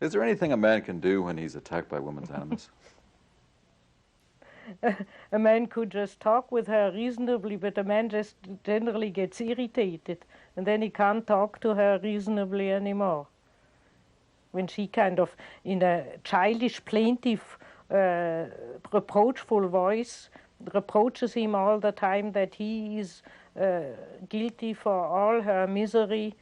Is there anything a man can do when he's attacked by women's animus? A man could just talk with her reasonably, but a man just generally gets irritated, and then he can't talk to her reasonably anymore. When she kind of, in a childish, plaintive, reproachful voice, reproaches him all the time that he is guilty for all her misery,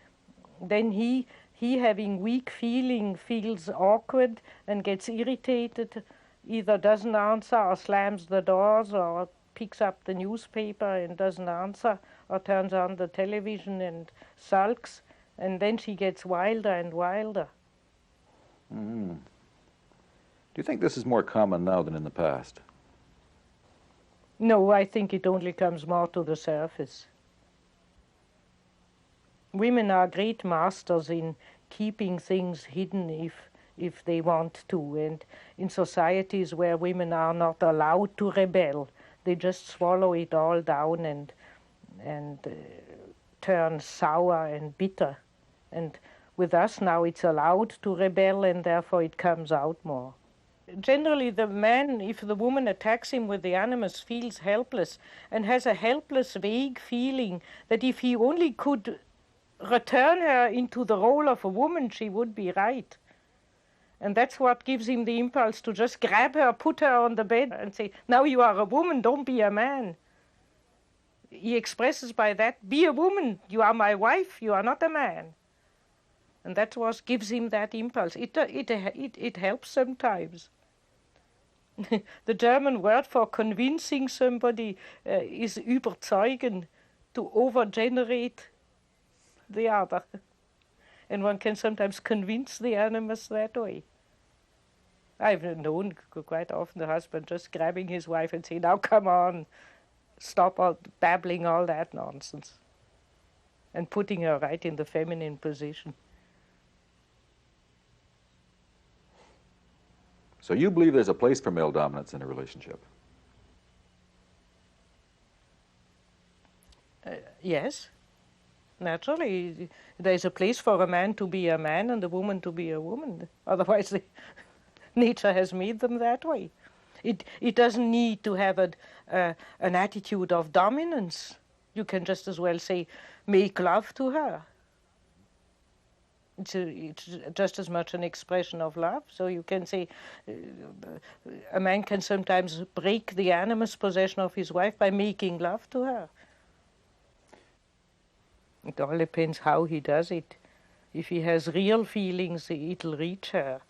then he having weak feeling, feels awkward and gets irritated, either doesn't answer or slams the doors or picks up the newspaper and doesn't answer or turns on the television and sulks, and then she gets wilder and wilder. Mm. Do you think this is more common now than in the past? No, I think it only comes more to the surface. Women are great masters in keeping things hidden if they want to, and in societies where women are not allowed to rebel, they just swallow it all down and turn sour and bitter. And with us now it's allowed to rebel, and therefore it comes out more. Generally the man, if the woman attacks him with the animus, feels helpless and has a helpless, vague feeling that if he only could return her into the role of a woman, she would be right. And that's what gives him the impulse to just grab her, put her on the bed and say, now you are a woman, don't be a man. He expresses by that, be a woman, you are my wife, you are not a man. And that's what gives him that impulse. It helps sometimes. The German word for convincing somebody is überzeugen, to overgenerate the other. And one can sometimes convince the animus that way. I've known quite often the husband just grabbing his wife and saying, now come on, stop all babbling all that nonsense, and putting her right in the feminine position. So you believe there's a place for male dominance in a relationship? Yes. Naturally, there's a place for a man to be a man and a woman to be a woman. Otherwise, nature has made them that way. It doesn't need to have an attitude of dominance. You can just as well say, make love to her. It's just as much an expression of love. So you can say, a man can sometimes break the animus possession of his wife by making love to her. It all depends how he does it. If he has real feelings, it'll reach her.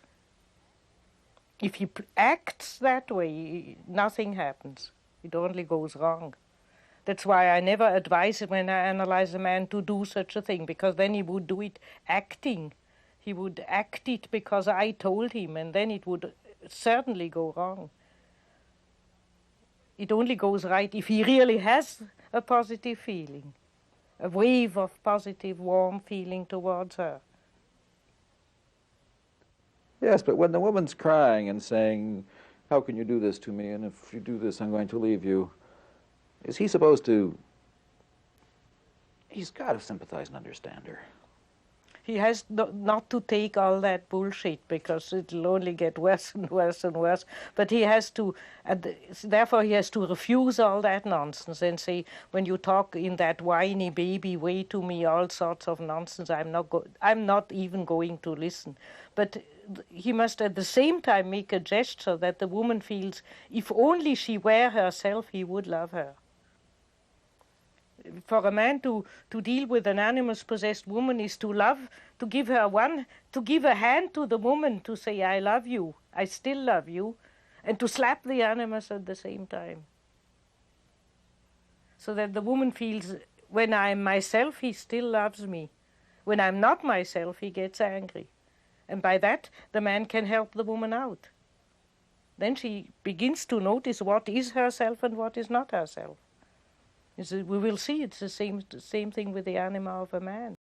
If he acts that way, nothing happens. It only goes wrong. That's why I never advise when I analyze a man to do such a thing, because then he would do it acting. He would act it because I told him, and then it would certainly go wrong. It only goes right if he really has a positive feeling, a wave of positive, warm feeling towards her. Yes, but when the woman's crying and saying, how can you do this to me, and if you do this, I'm going to leave you, is he supposed to... He's got to sympathize and understand her. He has not to take all that bullshit, because it'll only get worse and worse and worse. But he has to, therefore he has to refuse all that nonsense and say, when you talk in that whiny baby way to me, all sorts of nonsense, I'm not even going to listen. But he must at the same time make a gesture that the woman feels, if only she were herself, he would love her. For a man to deal with an animus-possessed woman is to love, to give a hand to the woman to say, I love you, I still love you, and to slap the animus at the same time. So that the woman feels, when I'm myself, he still loves me. When I'm not myself, he gets angry. And by that, the man can help the woman out. Then she begins to notice what is herself and what is not herself. We will see it's the same thing with the anima of a man.